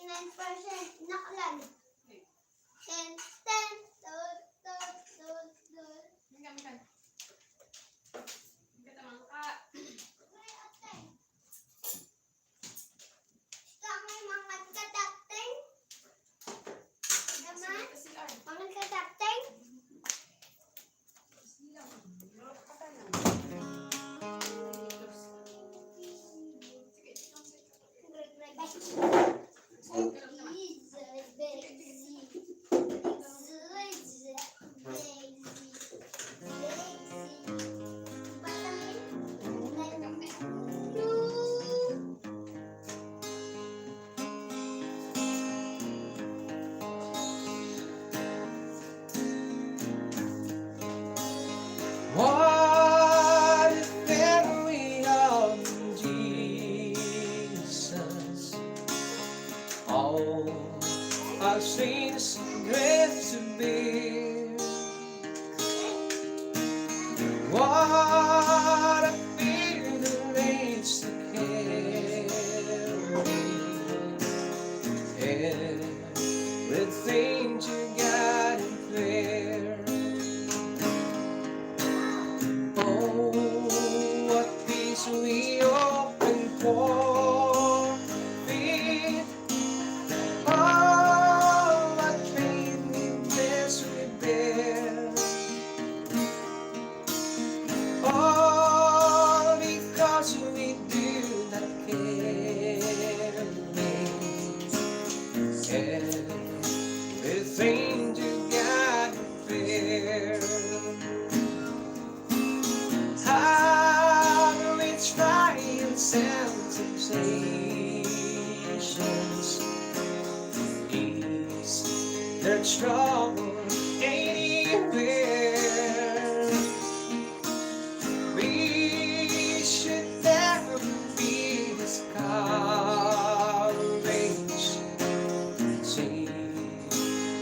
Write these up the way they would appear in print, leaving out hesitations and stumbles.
99% nakalag. 10, 10, dot, dot, dot, dot. Mingan. Kita mangka. May ateng. May mga katateng. Naman, mga katateng. What if there we are in Jesus? All our sins and griefs to bear. What a fear that needs to carry everything you got in prayer. Oh, what peace we open for feet. Oh, what faithfulness we bear. All because we do not carry everything you got in prayer. How we try and sensations ease their trouble anywhere. We should never be discouraged. Take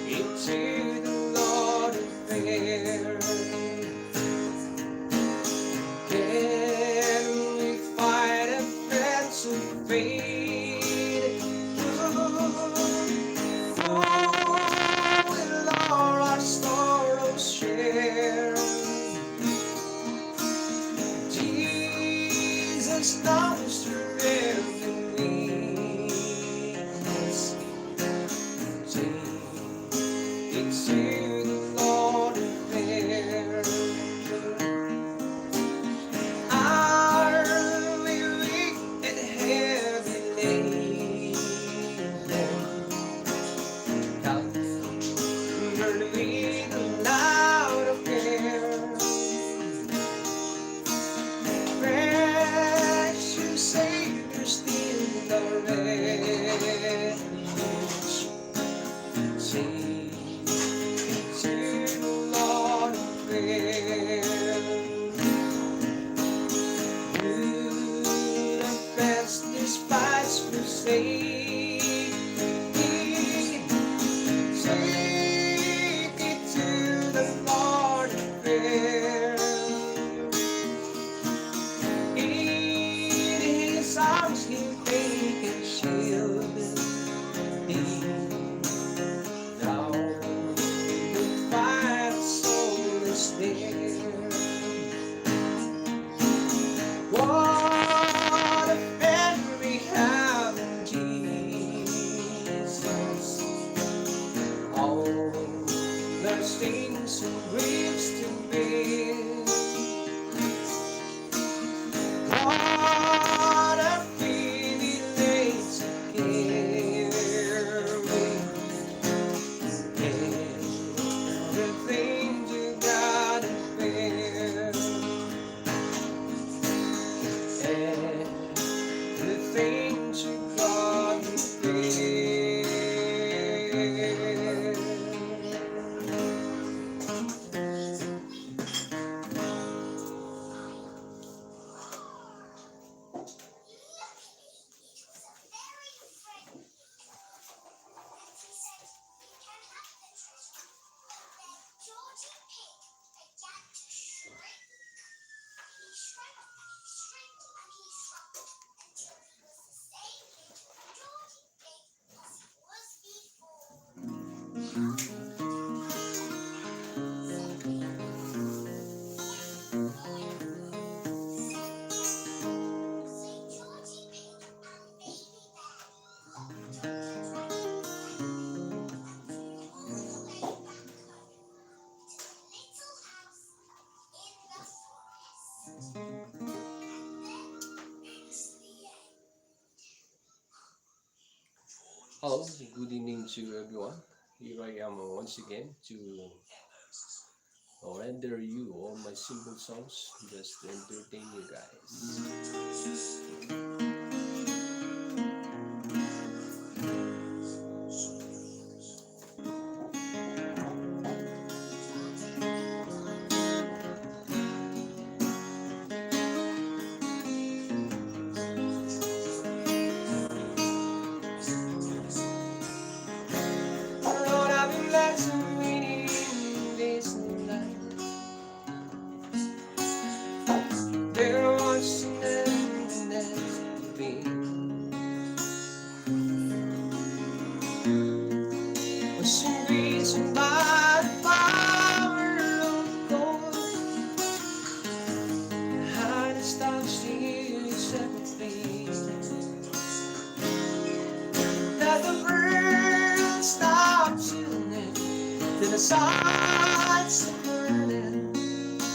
it to the Lord in prayer. Can we fight a friends of faith? Will all our sorrows share? Hello, good evening to everyone. Here I am once again to render you all my simple songs just to entertain you guys. Lord, I've been glad to meet in this life. There was an endless being. Was some reason by the power of God. How to stop still everything. That the world stops tuning to the sights of burning.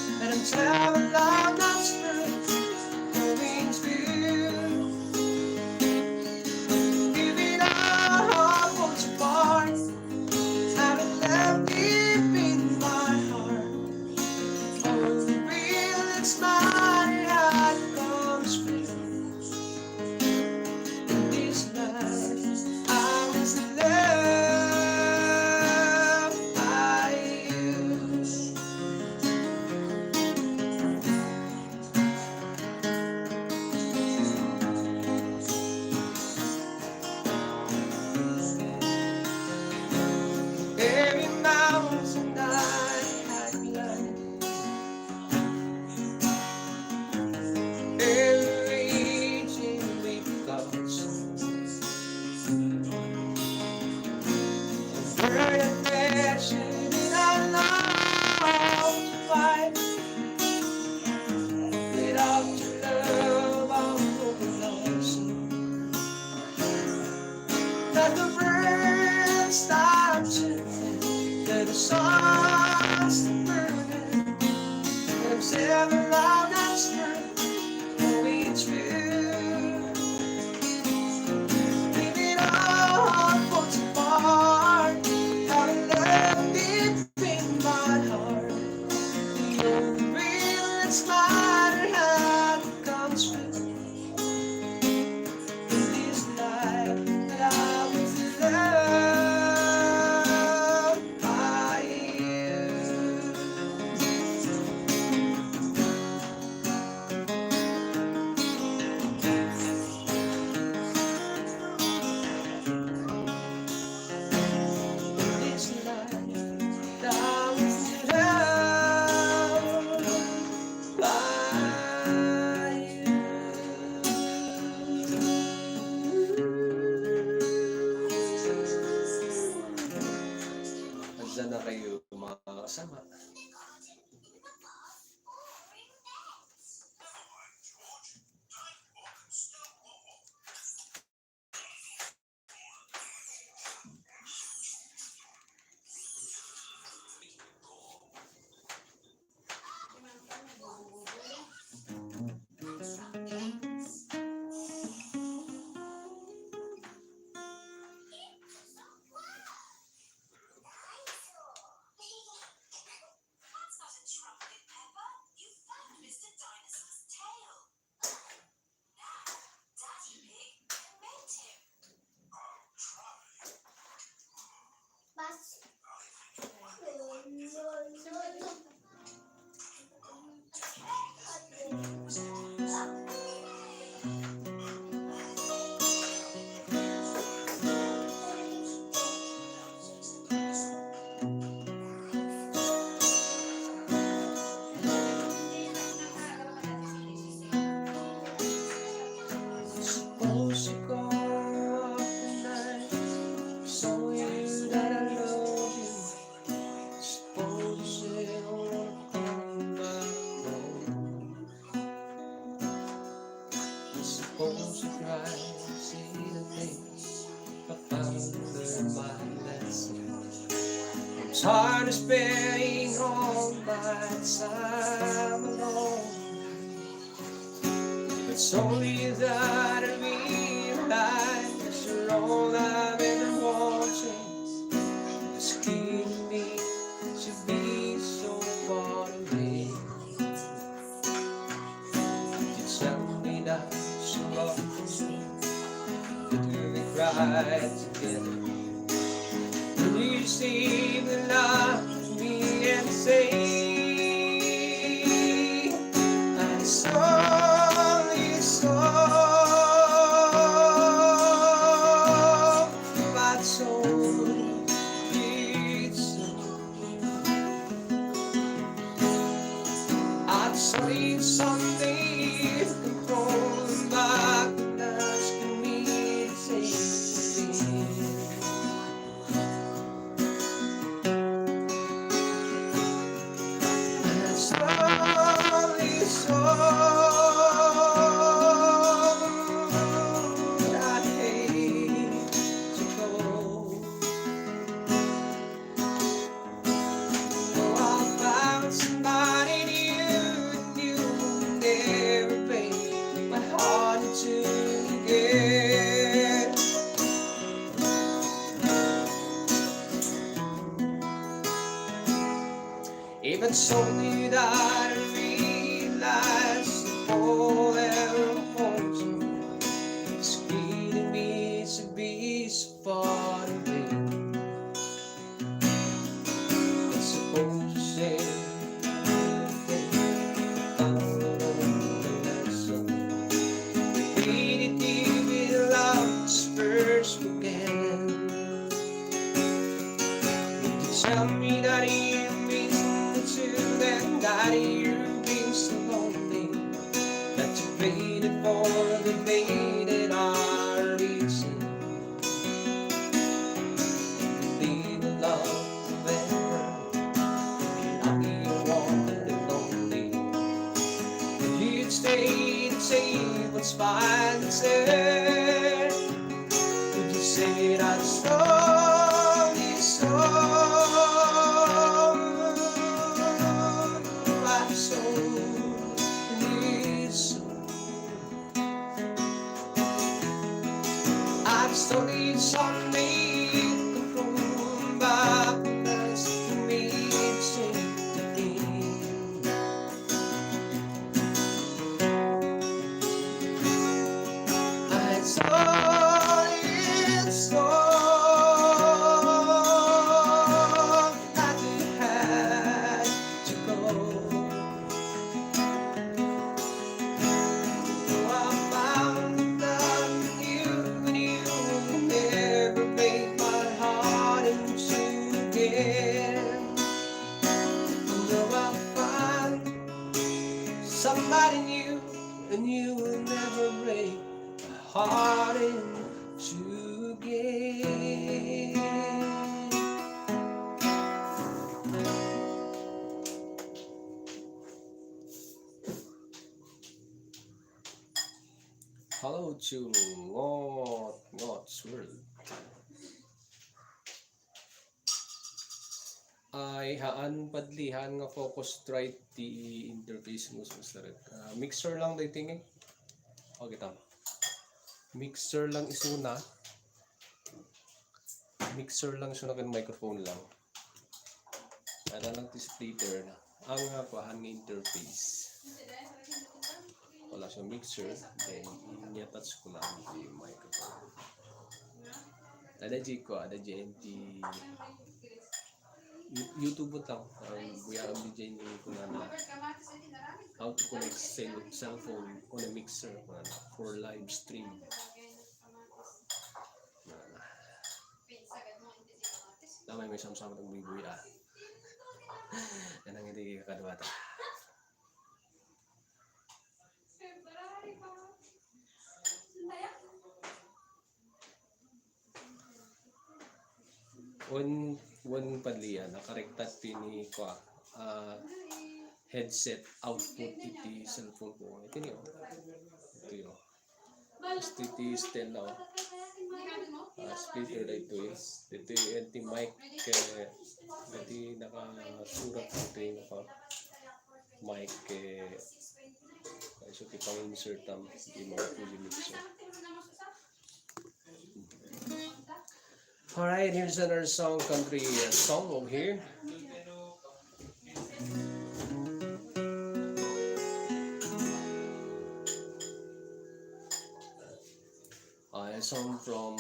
And I'm traveling along that spirit, going to give it all what's apart. Having left deep in my heart. Oh, the real it's my heart comes free. In this life, I was loved by you. Every mountain I had climbed, every region we've crossed, where the passion that I love to fight, without your love I'm lost. That the world stops and that the sun's burning, and I'm sailing along that strength, going true. Leave it all falls apart. How to love deep in my heart. The only real that's matter how it comes through. In this life that I was loved by you. In this life that I was loved by you. Andiyan na kayo mga kasama. Bas. Suppose you go up tonight, saw you that I love you. Suppose you say I wanna come back home. Suppose you cry, see the things I found learn my lesson. It's hard to spend all my time alone. It's only that I realize you're all I've ever ride together. Will you say the love to me and say, I saw this song, my soul beats. I saw you someday from back and asking me to say I saw this song, I hate to go. Oh, I found somebody new and you never break my heart into again. Even so did I realize the whole era holds it's leading me to be so far away. It's supposed to say first began. Tell me that you miss me too, and that you've been so lonely, that you waited for the day that I reached. Leave the love forever, I'll be warm and lonely. If you'd stay to say what's fine and said, would you say that song is song? My soul needs. I'm slowly someday to come back as to me again. I saw it's all that you had to go. Oh, I found that you never break my heart into again. Oh, I find somebody new, and you will never break my heart into again. Hello to Ngod's World. Ay haan padlihan nga Focusrite di interface mo sa start. Mixer lang day tingin. Okay tam. Mixer lang isuna. Mixer lang siya kan microphone lang. Ada lang ti splitter na. Ang pahan nga interface. Wala siya mixer, then inyatach ko lang yung microphone. Ada G ko, ada GNT YouTube lang. Buya ang DJ ni ko na how to connect cell phone on a mixer for live stream. Damay may sama-sama ng buya. Yan ang hindi kakadwata. One padlian nakarektat pini ko headset output iti cellphone ko ito niyo iti stand out speaker na ito iti mic iti nakasurat ito naka mic so iti pang insert iti mga fully mixer. Alright, here's another song, country song over here. A song from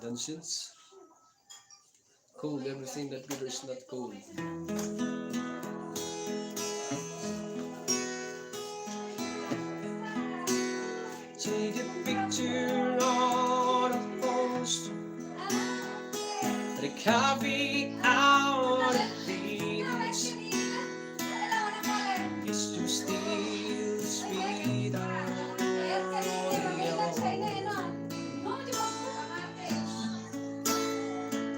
Dungeons. Cold, everything that glitters not cold. Take a picture on a poster. The coffee out of feelings is to steal sweet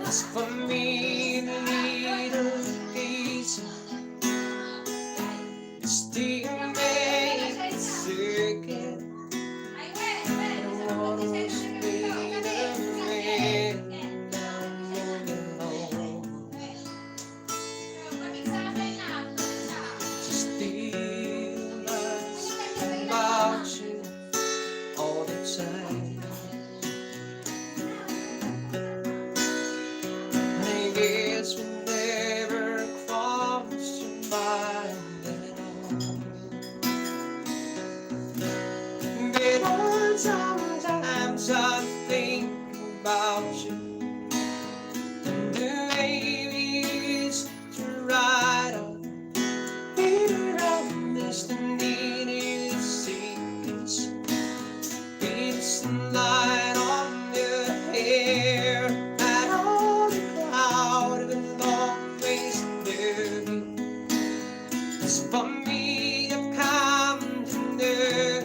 as for me, the little piece still make a circuit. All the time, I guess we never crossed your mind at all. But sometimes I think about you, the way we used to ride on either of this needed sequence. Light on your hair, and all the cloud will always live. It's for me I've come to know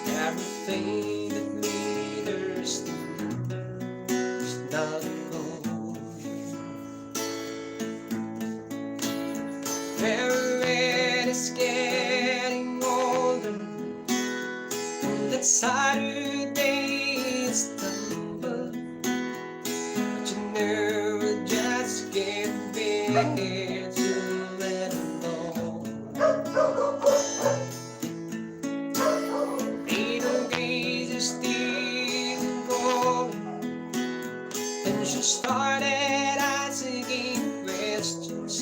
everything that leaders do is not gold. When it's getting older, that Saturday stumble, but you know I just can't bear to let alone. Little days are still going, and she started asking questions,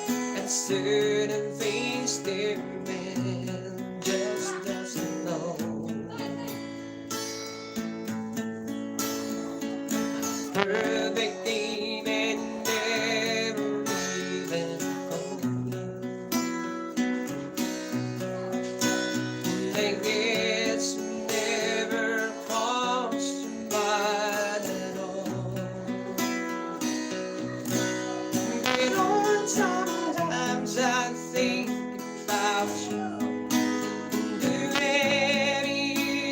and certain things their man just doesn't know. Perfect game and never even home. I guess never crossed your mind at all. But sometimes I think about you, the way we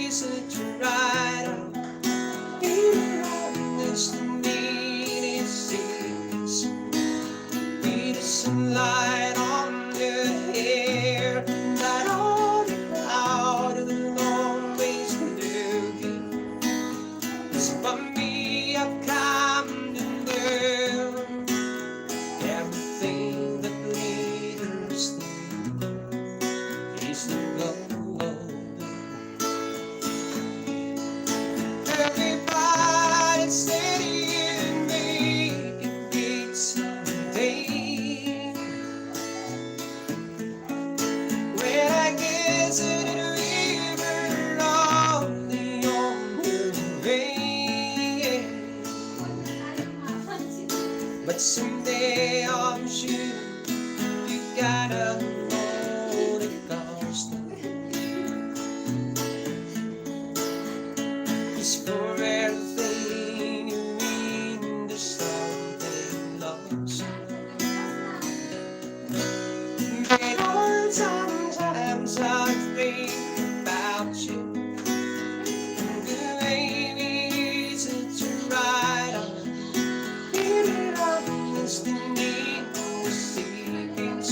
used to ride on this needed sequence. Be the sunlight on your hair, not on the cloud will always looking. It's for me I've come to know everything that leaders need is to go. Everybody said you'd make it big someday. Well, I guess that we were only on the way. But someday I'm sure you gotta know the cost. It's for everything you mean to something lost. But sometimes I think about you, the way we used to ride on either of us the need to see things.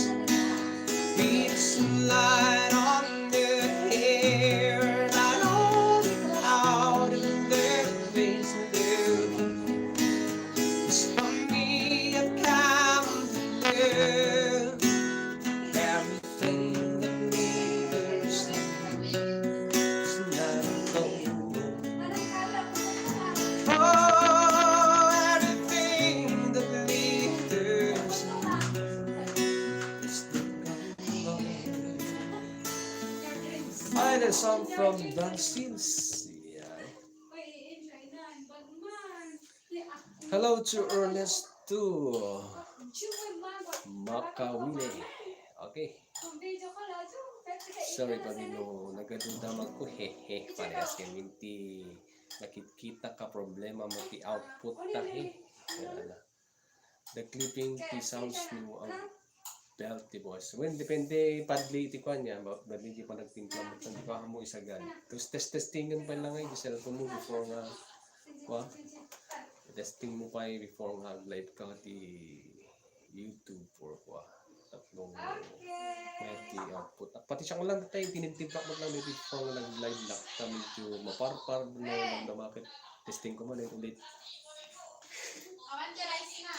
Be the sunlight on your hair, not on the cloud in their face looking. It's for me I've come to know everything that leaders need is not gold. Oh, everything that leaders need is not gold. Find a song from Dungeons. Yeah. Hello to Ernest too. Makawile. Okay. Sorry pa din no. Nagadundamag ko. Hehe. Parehas kay minti. Nakikita ka problema mo ti output ta he. Kaya the clipping ti sounds no ang belt ti boss. When depende padli ti kwan niya. Bali di pa nagtimpla mo. Hindi pa mo isagan. Tapos testingan pa lang ay di cellphone mo before nga. Kwa? Testing mo pa before nga live ka ti YouTube for kwa. Tatlong ti output. Pati siya ko lang tayo, tinitimprak mo lang maybe before nga nag-live lang. Medyo maparpar no lang na market. Testing ko man ulit. Awan ka rice na.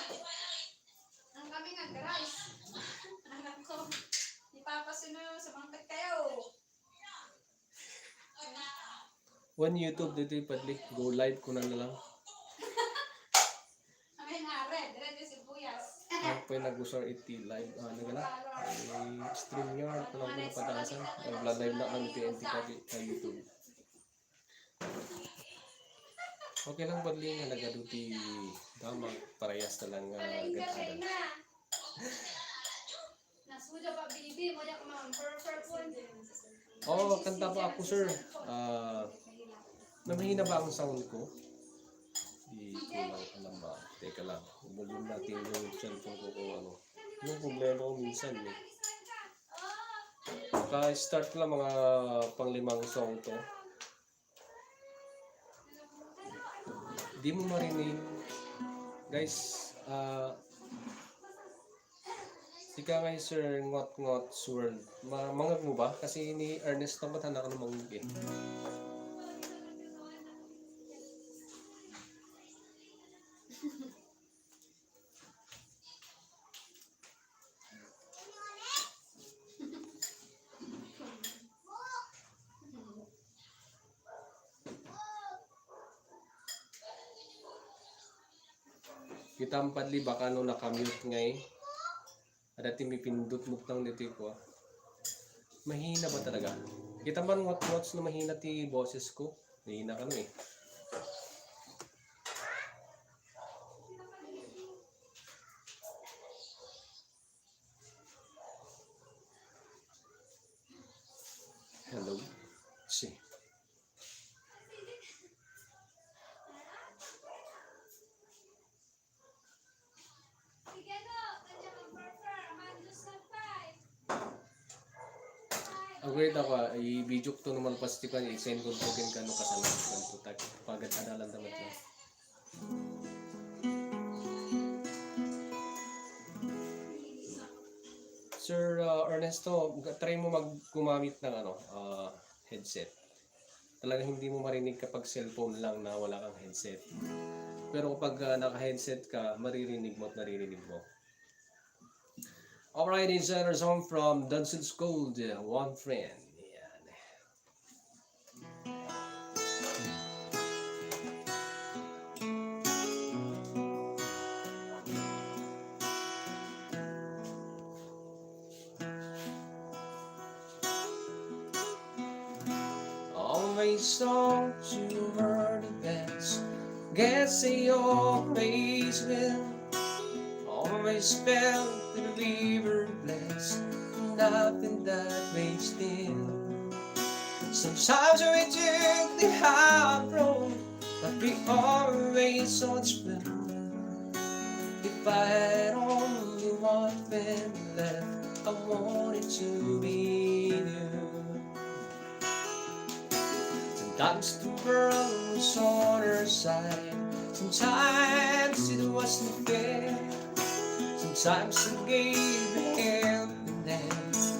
Ang kami nga rice. Anak ko. Ipapasuno sa mga kayo. One YouTube dito padli. Go live ko na lang. Amin na red yung sibuyas. Ako po yung nag-usar iti live. Nagala. May stream yard. Kung ako napadasan. Nag-live na ang TNT sa YouTube. Okay lang badli nga nagaduti damag parehas na lang ganadan. Nasuda pa bibi mo dak mga perfect one. Oh, kanta pa ako sir. Namahina ba ang sound ko? Di ko lang alam ba. Teka lang. Volume natin yung cellphone ko kung ano. Yung problema ko minsan eh. Ka-start lang mga pang-5 song to. Di mo marinig. Guys, sika ngay sir ngot-ngot swirl. Mangag mo ba? Kasi ni Ernest naman hanak ka ng mangag eh. Kita ang padli baka no nakamute ngay. Dati may pindot mo tang dito ko. Mahina ba talaga? Kita man ngot-ngots na mahina ti boses ko. Mahina ka no eh. Hello. See. Ang great ako, i-video ko naman pastikan, i-send ko token ka no kasama ko tag pagad adalan dapat lang. Sir Ernesto, try mo gumamit ng headset. Talagang hindi mo marinig kapag cellphone lang na wala kang headset. Pero kapag naka-headset ka, maririnig mo at naririnig mo. Alright, it's another song from Dunson's Gold, One Friend. Yan. Always thought you were the best. Guess they always will. Always felt that we were blessed, nothing that way still. Sometimes we took the hard road, but we always saw its blue. If I had only one friend left, I wanted to be you. Sometimes the world was on her side, sometimes it wasn't fair. Sometimes we gave a hand and then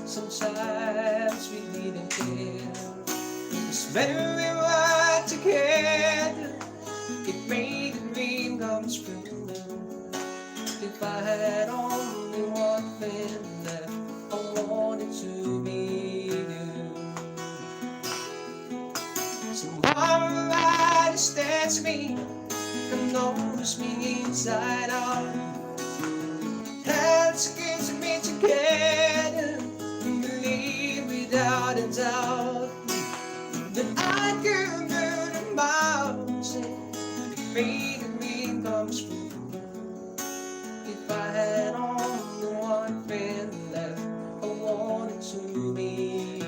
sometimes we didn't care. Cause when we were together, it made the dream come true. If I had only one friend left, I wanted to be you. Somehow I understands me and knows me inside out. That's keeps me together, believe without a doubt that I could do the mountain, it made me dream comes true. If I had only one friend left, I wanted to be you.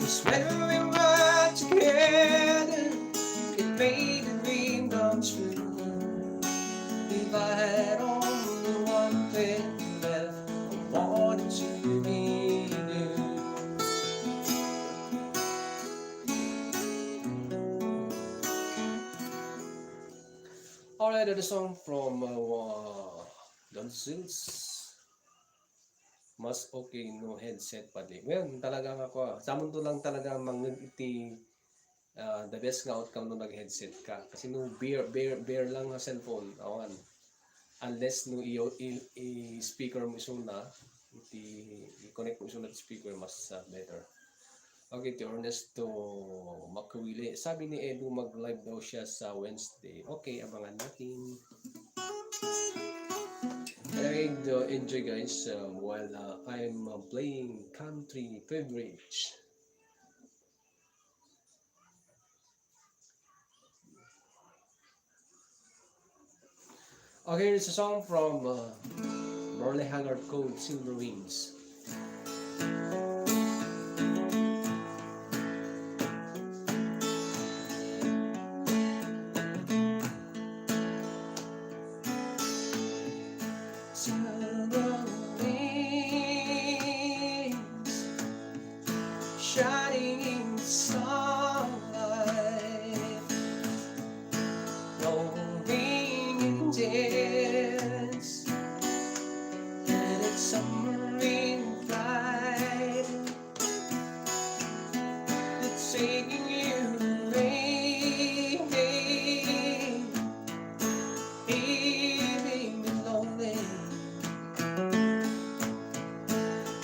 'Cause when we were together, it made the dream come true. If I had only one friend left, I wanted to be you. Alright, the song from Don Sils. Mas okay no headset pati. Well, talagang ako, sa mundo lang talaga iti the best nga outcome no nag-headset ka. Kasi no bear lang na cellphone, awan. Unless no i-speaker mo iso na, i-connect mo iso na speaker, mas better. Okay, to Ernesto Makawili. Sabi ni Edu mag-live daw siya sa Wednesday. Okay, abangan natin. Anyway, enjoy guys while I'm playing country beverage. Okay, it's a song from Marley Haggard called Silver Wings. Silver wings shining in the sunlight, rolling in dance, and it's summer in flight. It's taking you away, leaving me lonely.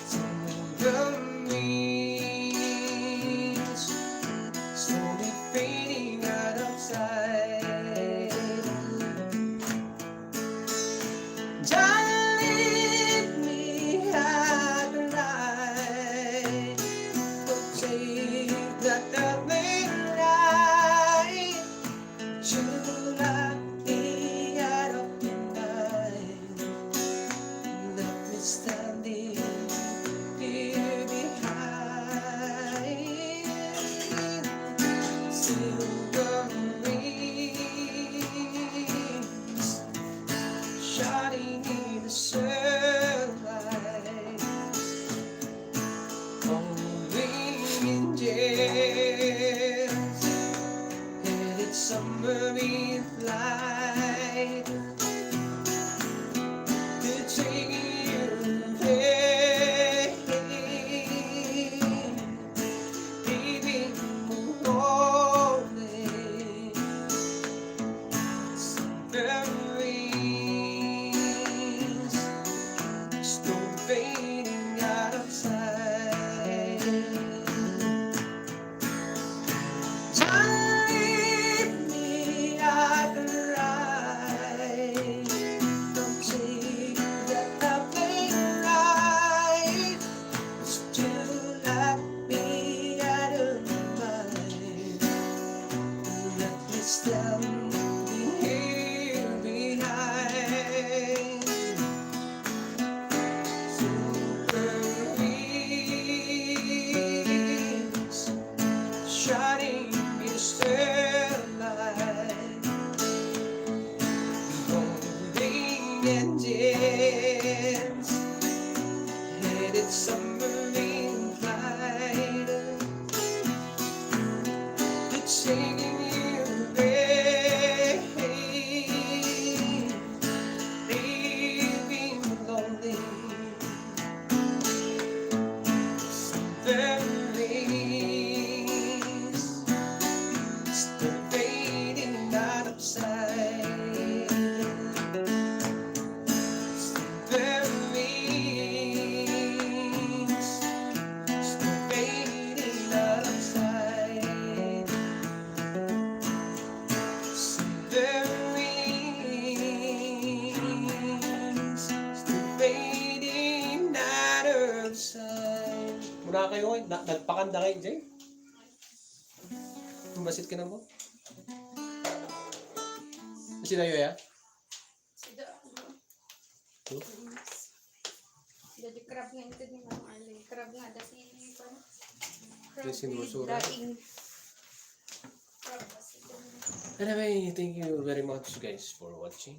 Silver wings slowly fading out of sight. Don't leave me at night. Don't take that early light to light me out of the night. Let me standing here behind. Silver wings shining in the sunlight, rolling in jazz, and it's summer in flight. It's taking you away, leaving me lonely. Silver wings still fading out of sight. Don't leave me at the right. Don't take that lovely light to light me out of mind. Let me stand here behind. Silver wings shining in the starlight, rolling and dance, and it's summer in flight. It's taking you away, leaving me lonely. Silver wings still fading out of sight. Silver wings still fading out of sight. Silver wings still fading out of sight. Muna kayo eh. Nagpakanda kayo, Jay. Masit ka na mo? Kasi na yun, ya? Sida, Huh? Jadi crab nga ito ni Mama Arlene. Crab nga, dati crab Yes, sinusura. daing crab kasi. Anyway, thank you very much guys for watching.